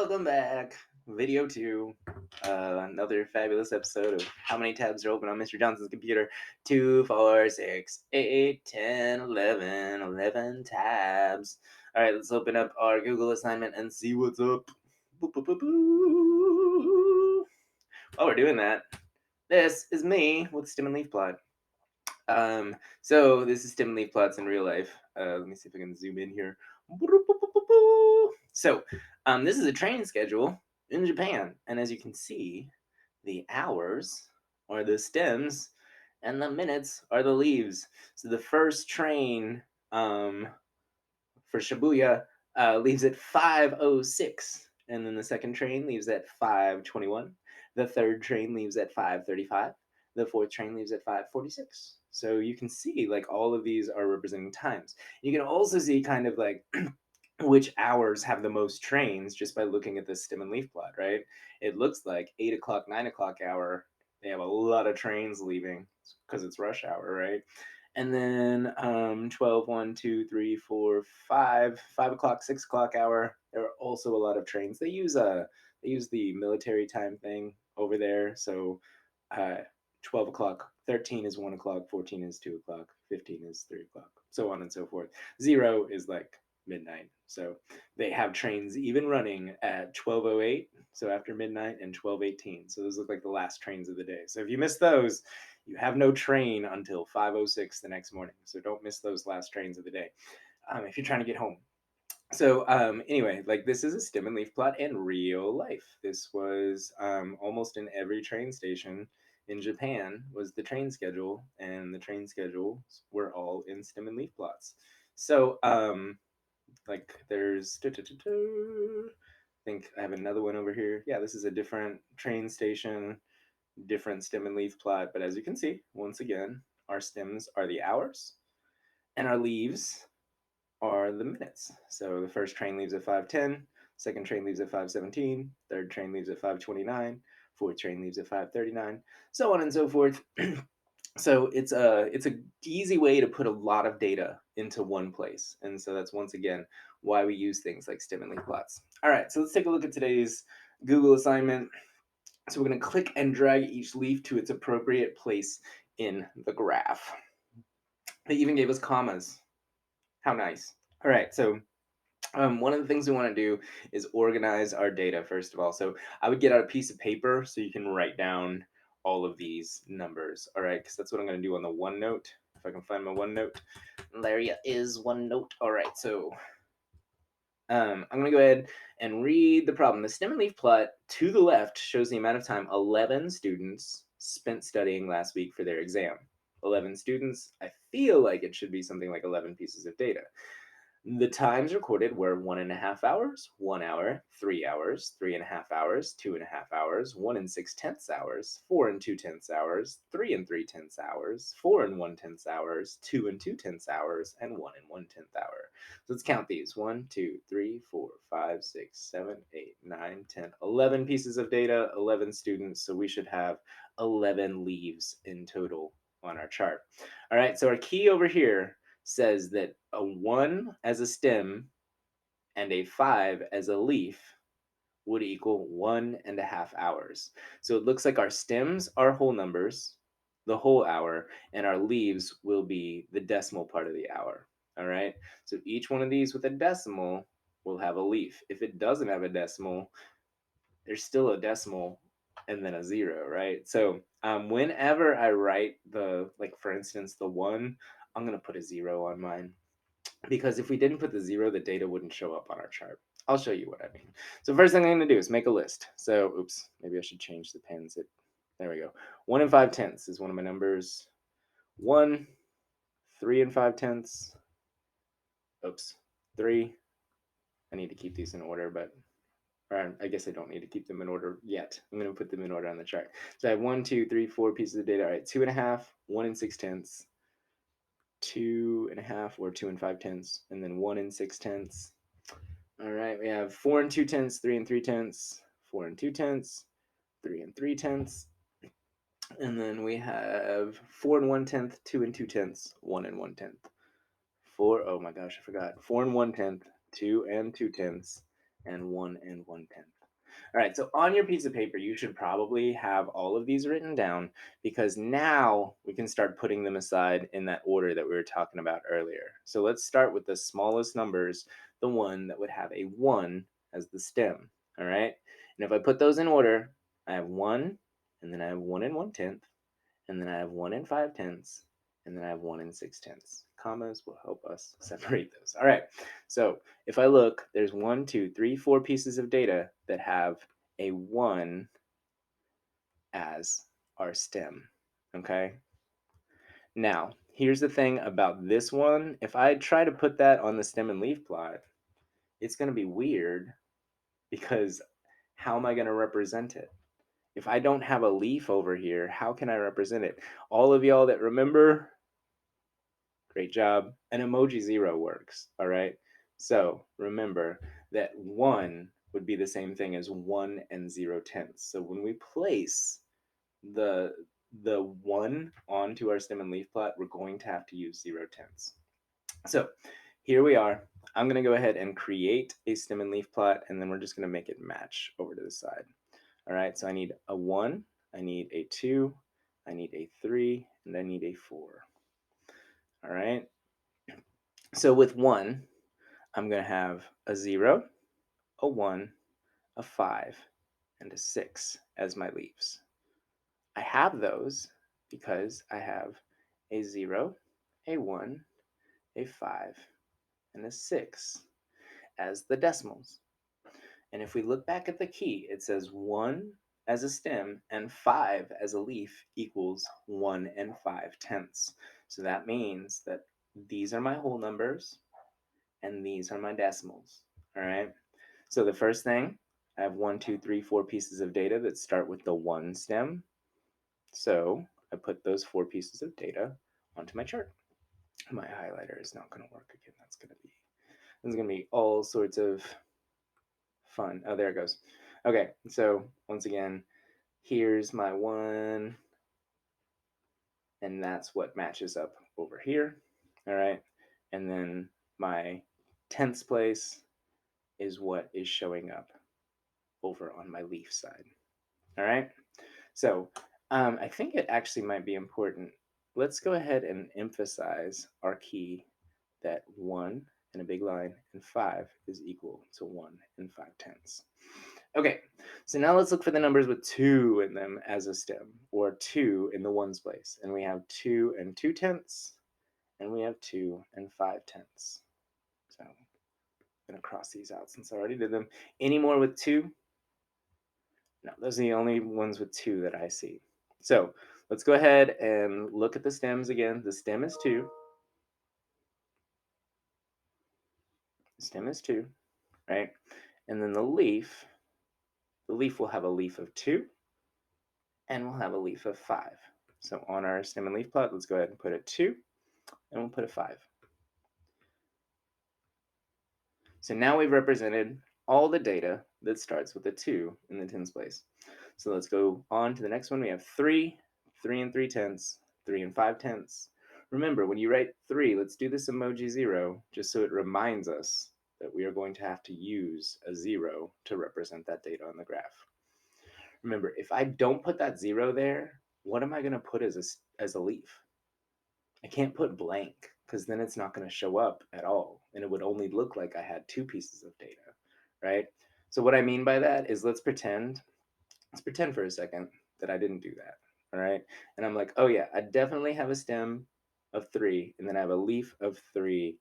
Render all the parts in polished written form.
Welcome back. Video 2. Another fabulous episode of how many tabs are open on Mr. Johnson's computer. 2, 4, 6, 8, 10, 11. 11 tabs. Alright, let's open up our Google assignment and see what's up. Boop, boop, boop, boop. While we're doing that, this is me with stem and leaf plot. So this is stem and leaf plots in real life. Let me see if I can zoom in here. So, this is a train schedule in Japan, and as you can see, the hours are the stems, and the minutes are the leaves. So the first train for Shibuya leaves at 5:06, and then the second train leaves at 5:21. The third train leaves at 5:35. The fourth train leaves at 5:46. So you can see like all of these are representing times. You can also see kind of like which hours have the most trains just by looking at the stem and leaf plot, right? It looks like 8 o'clock, 9 o'clock hour, they have a lot of trains leaving because it's rush hour, right? And then 12, 1, 2, 3, 4, 5 o'clock, 6 o'clock hour, there are also a lot of trains. They use the military time thing over there. So uh, 12 o'clock, 13 is 1 o'clock, 14 is 2 o'clock, 15 is 3 o'clock, so on and so forth. 0 is like midnight. So they have trains even running at 12:08, so after midnight, and 12:18. So those look like the last trains of the day. So if you miss those, you have no train until 5:06 the next morning. So don't miss those last trains of the day if you're trying to get home. So anyway, like this is a stem and leaf plot in real life. This was almost in every train station in Japan was the train schedule, and the train schedules were all in stem and leaf plots. So like there's I think I have another one over here. Yeah, this is a different train station, different stem and leaf plot. But as you can see, once again, our stems are the hours, and our leaves are the minutes. So the first train leaves at 5:10, second train leaves at 5:17, third train leaves at 5:29, fourth train leaves at 5:39, so on and so forth. So it's a easy way to put a lot of data into one place, and so that's once again why we use things like stem and leaf plots. All right, so let's take a look at today's Google assignment. So we're going to click and drag each leaf to its appropriate place in the graph. They even gave us commas. How nice. All right, so one of the things we want to do is organize our data first of all. So I would get out a piece of paper so you can write down all of these numbers. All right, because that's what I'm going to do on the OneNote. If I can find my OneNote. There is OneNote. All right, so I'm going to go ahead and read the problem. The stem and leaf plot to the left shows the amount of time 11 students spent studying last week for their exam. 11 students, I feel like it should be something like 11 pieces of data. The times recorded were 1.5 hours, 1 hour, 3 hours, 3.5 hours, 2.5 hours, 1 and 6 tenths hours, 4 and 2 tenths hours, 3 and 3 tenths hours, 4 and 1 tenth hours, 2 and 2 tenths hours, and 1 and 1 tenth hour. So let's count these 1, 2, 3, 4, 5, 6, 7, 8, 9, 10, 11 pieces of data, 11 students. So we should have 11 leaves in total on our chart. All right, so our key over here says that a 1 as a stem and a 5 as a leaf would equal 1.5 hours. So it looks like our stems are whole numbers, the whole hour, and our leaves will be the decimal part of the hour. All right, so each one of these with a decimal will have a leaf. If it doesn't have a decimal, there's still a decimal and then a 0, right? So whenever I write like for instance, the 1, I'm going to put a 0 on mine, because if we didn't put the 0, the data wouldn't show up on our chart. I'll show you what I mean. So first thing I'm going to do is make a list. So, oops, maybe I should change the pens. There we go. 1 and 5 tenths is one of my numbers. 1, 3 and 5 tenths. Oops, 3. I need to keep these in order, but or I guess I don't need to keep them in order yet. I'm going to put them in order on the chart. So I have 1, 2, 3, 4 pieces of data. All right, 2.5, 1 and 6 tenths, 2.5 or 2 and 5 tenths, and then 1 and 6 tenths. All right, we have 4 and 2 tenths, 3 and 3 tenths, 4 and 2 tenths, 3 and 3 tenths, and then we have 4 and 1 tenth, 2 and 2 tenths, 1 and 1 tenth. Oh my gosh, I forgot. 4 and 1 tenth, 2 and 2 tenths, and 1 1/10. All right, so on your piece of paper, you should probably have all of these written down because now we can start putting them aside in that order that we were talking about earlier. So let's start with the smallest numbers, the one that would have a 1 as the stem. All right, and if I put those in order, I have 1, and then I have 1 1/10, and then I have 1 5/10, and then I have 1 6/10. Commas will help us separate those. All right, so if I look, there's 1, 2, 3, 4 pieces of data that have a 1 as our stem, okay? Now, here's the thing about this one. If I try to put that on the stem and leaf plot, it's going to be weird because how am I going to represent it? If I don't have a leaf over here, how can I represent it? All of y'all that remember, great job. An emoji 0 works, all right? So remember that 1 would be the same thing as 1 0/10. So when we place the 1 onto our stem and leaf plot, we're going to have to use 0/10. So here we are. I'm going to go ahead and create a stem and leaf plot, and then we're just going to make it match over to the side. All right, so I need a 1, I need a 2, I need a 3, and I need a 4. All right, so with 1, I'm going to have a 0, a 1, a 5, and a 6 as my leaves. I have those because I have a 0, a 1, a 5, and a 6 as the decimals. And if we look back at the key, it says 1 as a stem and 5 as a leaf equals 1 5/10. So that means that these are my whole numbers and these are my decimals. All right. So the first thing, I have 1, 2, 3, 4 pieces of data that start with the 1 stem. So I put those 4 pieces of data onto my chart. My highlighter is not going to work again. This is going to be all sorts of fun. Oh, there it goes. Okay, so once again, here's my 1, and that's what matches up over here. All right, and then my tenths place is what is showing up over on my leaf side. All right, so I think it actually might be important. Let's go ahead and emphasize our key that 1 in a big line and 5 is equal to 1 5/10. Okay, so now let's look for the numbers with 2 in them as a stem, or 2 in the ones place. And we have 2 2/10, and we have 2 5/10. So I'm going to cross these out since I already did them. Any more with 2? No, those are the only ones with 2 that I see. So let's go ahead and look at the stems again. The stem is 2. The stem is 2, right? And then the leaf will have a leaf of 2, and we'll have a leaf of 5. So on our stem and leaf plot, let's go ahead and put a 2, and we'll put a 5. So now we've represented all the data that starts with a 2 in the tens place. So let's go on to the next one. We have 3, 3 3/10, 3 5/10. Remember, when you write 3, let's do this emoji 0, just so it reminds us that we are going to have to use a 0 to represent that data on the graph. Remember, if I don't put that 0 there, what am I going to put as a leaf? I can't put blank because then it's not going to show up at all. And it would only look like I had 2 pieces of data, right? So what I mean by that is let's pretend for a second that I didn't do that, all right? And I'm like, oh yeah, I definitely have a stem of 3, and then I have a leaf of 3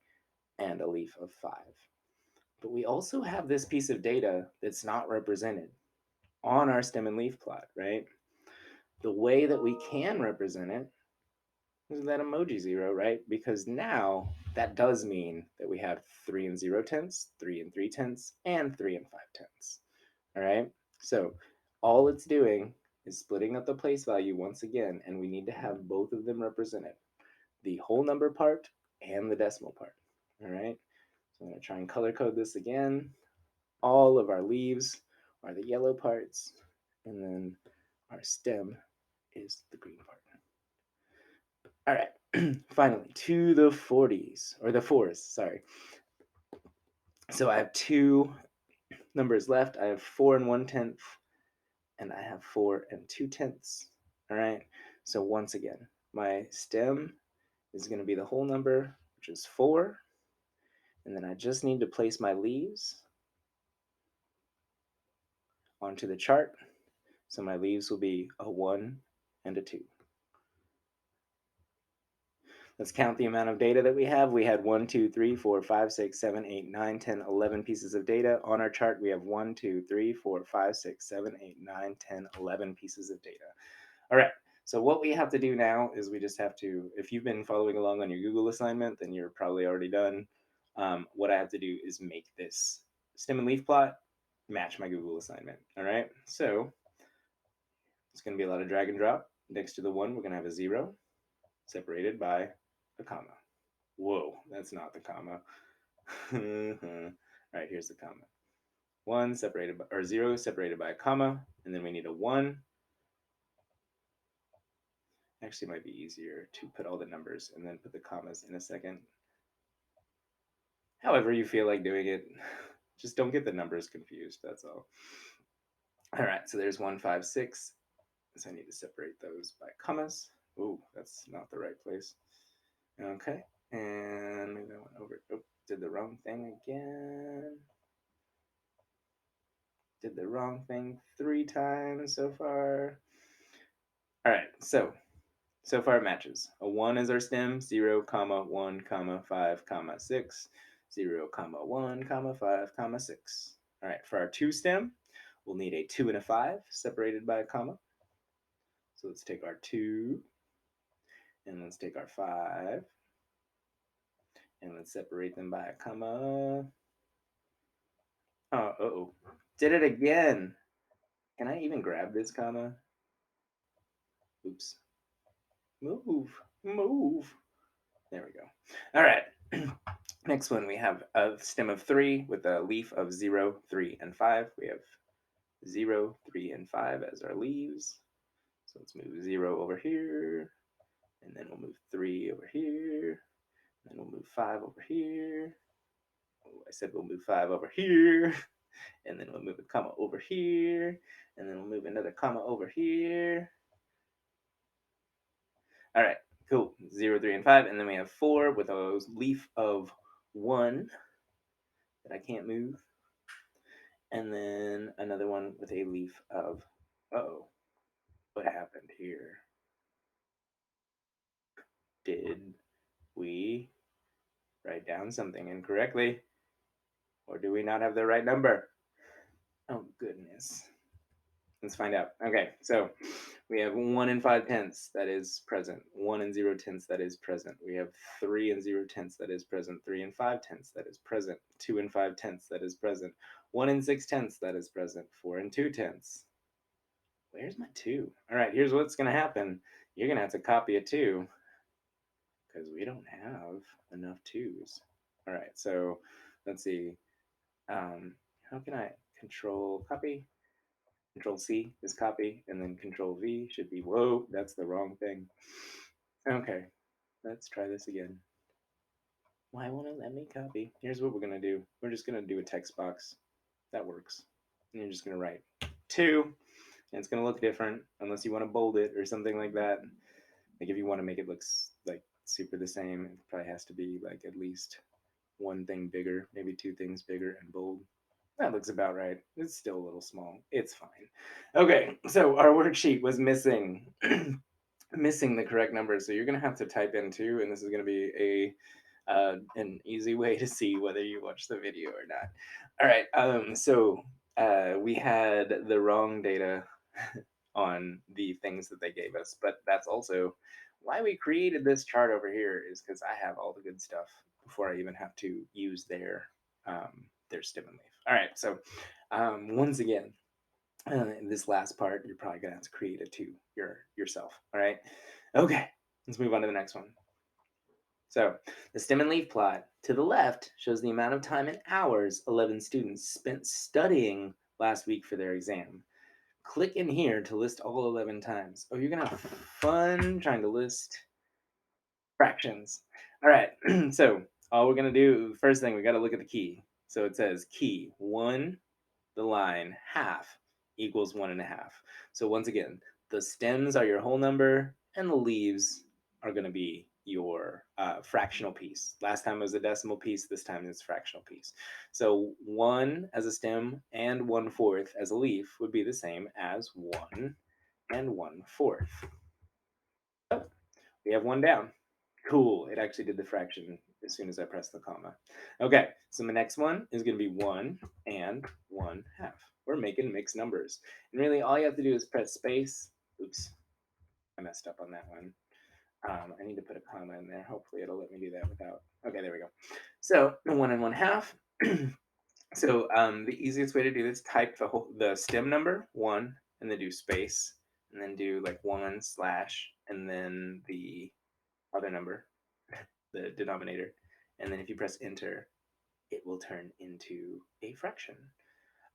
and a leaf of 5. But we also have this piece of data that's not represented on our stem and leaf plot, right? The way that we can represent it is that emoji 0, right? Because now that does mean that we have 3 0/10, 3 3/10, and 3 5/10. All right. So all it's doing is splitting up the place value once again, and we need to have both of them represented, the whole number part and the decimal part. All right. So I'm going to try and color code this again. All of our leaves are the yellow parts, and then our stem is the green part. All right, finally, to the 40s, or the 4s, sorry. So I have 2 numbers left. I have 4 1/10, and I have 4 2/10. All right. So once again, my stem is going to be the whole number, which is 4. And then I just need to place my leaves onto the chart. So my leaves will be a 1 and a 2. Let's count the amount of data that we have. We had 1, 2, 3, 4, 5, 6, 7, 8, 9, 10, 11 pieces of data. On our chart, we have 1, 2, 3, 4, 5, 6, 7, 8, 9, 10, 11 pieces of data. All right. So what we have to do now is we just have to, if you've been following along on your Google assignment, then you're probably already done. What I have to do is make this stem and leaf plot match my Google assignment. All right. So it's going to be a lot of drag and drop. Next to the 1, we're going to have a 0 separated by a comma. Whoa, that's not the comma. All right, here's the comma. 1 separated by, or 0 separated by a comma, and then we need a 1. Actually, it might be easier to put all the numbers and then put the commas in a second. However you feel like doing it, just don't get the numbers confused, that's all. All right, so there's 1, 5, 6. So I need to separate those by commas. Ooh, that's not the right place. Okay, and move that one over. Oh, did the wrong thing again. Did the wrong thing 3 times so far. All right, so far it matches. A 1 is our stem, 0, comma, 1, comma, 5, comma, 6, 0, comma, 1, comma, 5, comma, 6. All right, for our 2 stem, we'll need a 2 and a 5 separated by a comma. So let's take our 2, and let's take our 5, and let's separate them by a comma. Oh, uh-oh. Did it again. Can I even grab this comma? Oops. Move. Move. There we go. All right. Next one, we have a stem of 3 with a leaf of 0, 3, and 5. We have 0, 3, and 5 as our leaves. So let's move 0 over here, and then we'll move 3 over here, and then we'll move 5 over here. Oh, I said we'll move 5 over here, and then we'll move a comma over here, and then we'll move another comma over here. All right, cool. 0, 3, and 5, and then we have 4 with a leaf of 1 that I can't move. And then another one with a leaf of, oh, what happened here? Did we write down something incorrectly? Or do we not have the right number? Oh, goodness. Let's find out. Okay, so we have 1 and 5 tenths that is present, 1 and 0 tenths that is present. We have 3 and 0 tenths that is present, 3 and 5 tenths that is present, 2 and 5 tenths that is present, 1 and 6 tenths that is present, 4 and 2 tenths. Where's my 2? All right, here's what's going to happen. You're going to have to copy a 2 because we don't have enough 2s. All right, so let's see. How can I control copy? Control C is copy, and then Control V should be, whoa, that's the wrong thing. Okay, let's try this again. Why won't it let me copy? Here's what we're going to do. We're just going to do a text box. That works. And you're just going to write 2, and it's going to look different unless you want to bold it or something like that. Like if you want to make it look like super the same, it probably has to be like at least one thing bigger, maybe 2 things bigger and bold. That looks about right. It's still a little small. It's fine. Okay, so our worksheet was missing missing the correct number, so you're gonna have to type in 2, and this is gonna be a an easy way to see whether you watch the video or not. All right, so we had the wrong data on the things that they gave us, but that's also why we created this chart over here is because I have all the good stuff before I even have to use their stem and leaf. All right, so once again, in this last part, you're probably gonna have to create a 2 yourself. All right, okay, let's move on to the next one. So the stem and leaf plot to the left shows the amount of time in hours 11 students spent studying last week for their exam. Click in here to list all 11 times. Oh, you're gonna have fun trying to list fractions. All right, so all we're gonna do, first thing, we gotta look at the key. So it says key 1, the line half equals 1.5. So once again, the stems are your whole number, and the leaves are going to be your fractional piece. Last time it was a decimal piece, this time it's fractional piece. So 1 as a stem and 1/4 as a leaf would be the same as 1 and 1/4. So we have 1 down. Cool, it actually did the fraction as soon as I pressed the comma. Okay, so my next one is going to be 1 and 1/2. We're making mixed numbers. And really all you have to do is press space. Oops, I messed up on that one. I need to put a comma in there. Hopefully it'll let me do that without. Okay, there we go. So 1 and 1/2. So the easiest way to do this, type the stem number 1 and then do space and then do like 1 slash and then the other number, the denominator. And then if you press enter, it will turn into a fraction.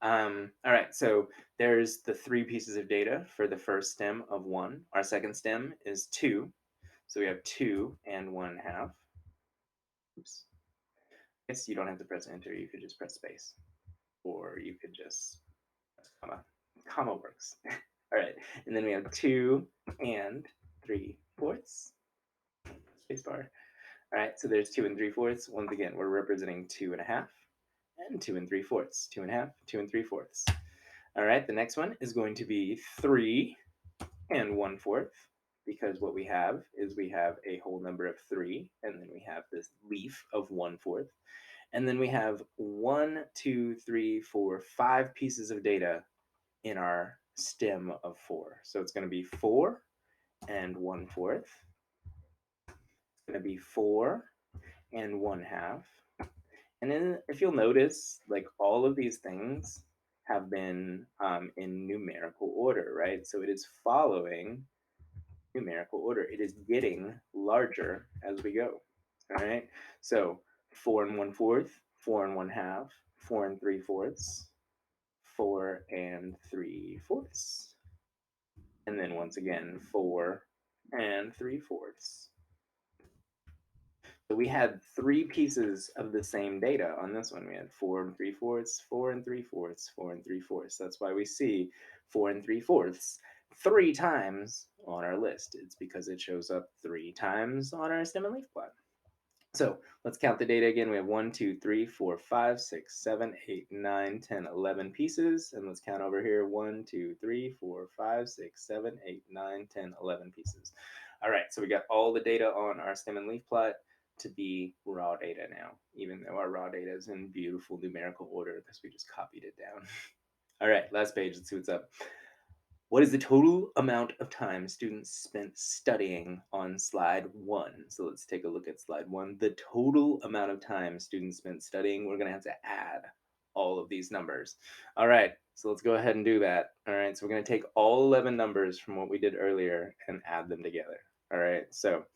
All right, so there's the 3 pieces of data for the first stem of 1. Our second stem is 2. So we have 2 and 1/2. Oops. I guess you don't have to press enter. You could just press space. Or you could just comma. Comma works. All right, and then we have 2 and 3/4. Space bar. All right, so there's 2 and 3/4. Once again, we're representing 2.5 and 2 and 3/4. 2.5, 2 and 3/4. All right, the next one is going to be 3 and 1/4, because what we have is we have a whole number of 3, and then we have this leaf of 1/4. And then we have 1, 2, 3, 4, 5 pieces of data in our stem of 4. So it's going to be 4 and 1/4. It's going to be 4 and 1/2. And then if you'll notice, like all of these things have been in numerical order, right? So it is following numerical order. It is getting larger as we go. All right. So 4 and 1/4, 4 and 1/2, 4 and 3/4, 4 and 3/4. And then once again, 4 and 3/4. So we had 3 pieces of the same data on this one. We had 4 and 3/4, 4 and 3/4, 4 and 3/4. That's why we see 4 and 3/4 3 times on our list. It's because it shows up 3 times on our stem and leaf plot. So let's count the data again. We have 1, 2, 3, 4, 5, 6, 7, 8, 9, 10, 11 pieces. And let's count over here. 1, 2, 3, 4, 5, 6, 7, 8, 9, 10, 11 pieces. All right, so we got all the data on our stem and leaf plot to be raw data now, even though our raw data is in beautiful numerical order because we just copied it down. All right, last page. Let's see what's up. What is the total amount of time students spent studying on slide 1? So let's take a look at slide 1. The total amount of time students spent studying, we're going to have to add all of these numbers. All right, so let's go ahead and do that. All right, so we're going to take all 11 numbers from what we did earlier and add them together. All right, so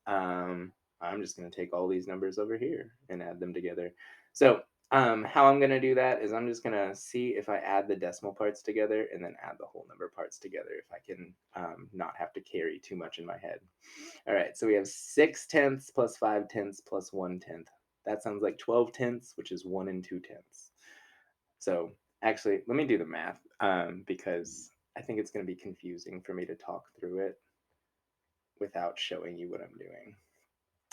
I'm just going to take all these numbers over here and add them together. So how I'm going to do that is I'm just going to see if I add the decimal parts together and then add the whole number parts together if I can not have to carry too much in my head. All right, so we have 6/10 plus 5/10 plus 1/10. That sounds like 12/10, which is 1 and 2/10. So actually, let me do the math because I think it's going to be confusing for me to talk through it without showing you what I'm doing.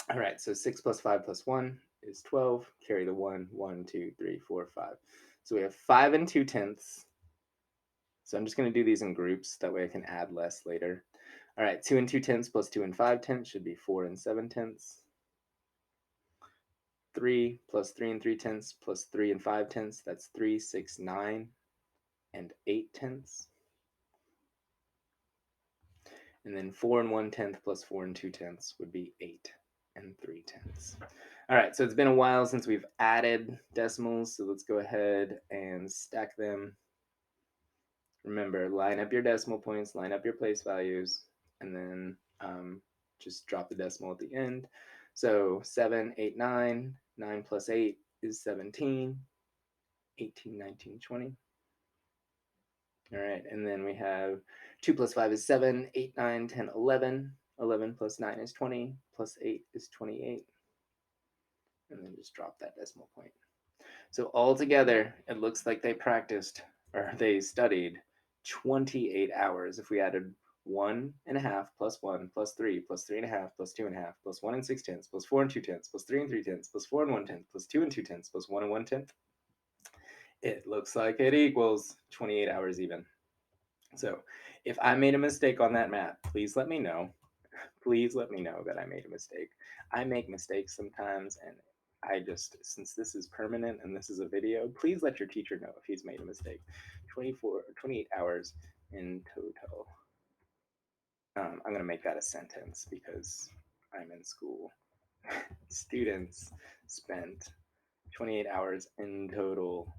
All right, so 6 plus 5 plus 1 is 12. Carry the 1. 1, 2, 3, 4, 5. So we have 5 and 2/10. So I'm just going to do these in groups. That way I can add less later. All right, 2 and 2/10 plus 2 and 5/10 should be 4 and 7/10. 3 plus 3 and 3/10 plus 3 and 5/10. That's 3, 6, 9, and 8/10. And then 4 and 1/10 plus 4 and 2/10 would be 8 and 3/10. All right, so it's been a while since we've added decimals, so let's go ahead and stack them. Remember, line up your decimal points, line up your place values, and then just drop the decimal at the end. So 7, 8, 9, 9 plus 8 is 17, 18, 19, 20. All right, and then we have 2 plus 5 is 7, 8, 9, 10, 11. 11 plus 9 is 20, plus 8 is 28. And then just drop that decimal point. So altogether, it looks like they practiced or they studied 28 hours. If we added 1.5 plus 1 plus 3 plus 3.5 plus 2.5 plus 1 and 6 tenths plus 4 and 2 tenths plus 3 and 3 tenths plus 4 and 1 tenth plus 2 and 2 tenths plus 1 and 1 tenth, it looks like it equals 28 hours even. So if I made a mistake on that math, please let me know. Please let me know that I made a mistake. I make mistakes sometimes, and I just, since this is permanent and this is a video, please let your teacher know if he's made a mistake. 28 hours in total. I'm going to make that a sentence because I'm in school. Students spent 28 hours in total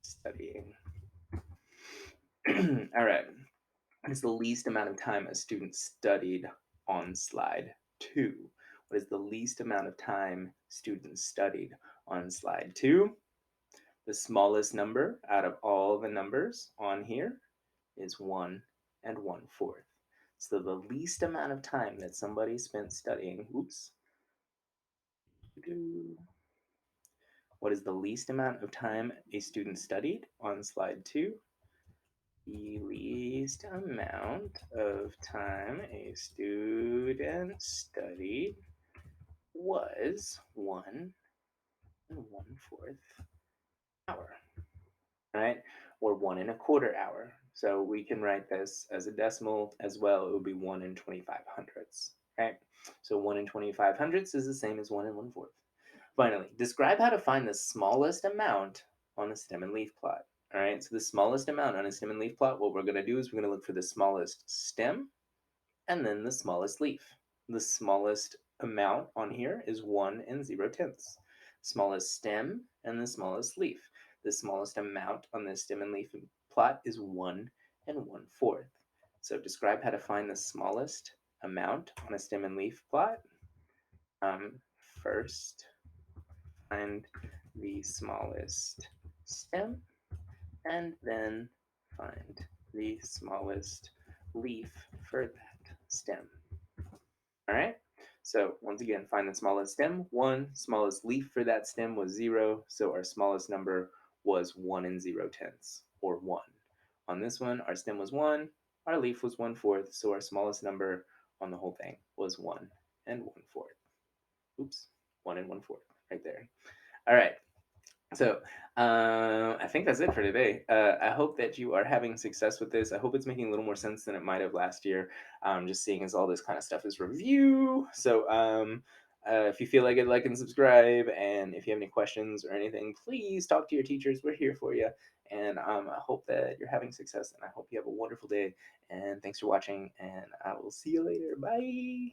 studying. All right. What is the least amount of time a student studied on slide 2? What is the least amount of time students studied on slide 2? The smallest number out of all the numbers on here is 1 and 1/4. So the least amount of time that somebody spent studying, what is the least amount of time a student studied on slide 2? The least amount of time a student studied was 1 and 1/4 hour, right? Or 1 1/4 hour. So we can write this as a decimal as well. It would be 1 and 25 hundredths, right? So 1 and 25 hundredths is the same as 1 and 1/4. Finally, describe how to find the smallest amount on a stem and leaf plot. All right, so the smallest amount on a stem and leaf plot, what we're going to do is we're going to look for the smallest stem and then the smallest leaf. The smallest amount on here is 1 and 0 tenths. Smallest stem and the smallest leaf. The smallest amount on the stem and leaf plot is 1 and 1/4. So describe how to find the smallest amount on a stem and leaf plot. First, find the smallest stem and then find the smallest leaf for that stem. All right. So once again, find the smallest stem, 1. Smallest leaf for that stem was 0. So our smallest number was 1 and 0 tenths, or 1. On this one, our stem was 1. Our leaf was 1/4. So our smallest number on the whole thing was 1 and 1/4. Oops, 1 and 1/4 right there. All right. So I think that's it for today. I hope that you are having success with this. I hope it's making a little more sense than it might have last year. Just seeing as all this kind of stuff is review. So if you feel like it, like and subscribe. And if you have any questions or anything, please talk to your teachers. We're here for you. And I hope that you're having success. And I hope you have a wonderful day. And thanks for watching. And I will see you later. Bye.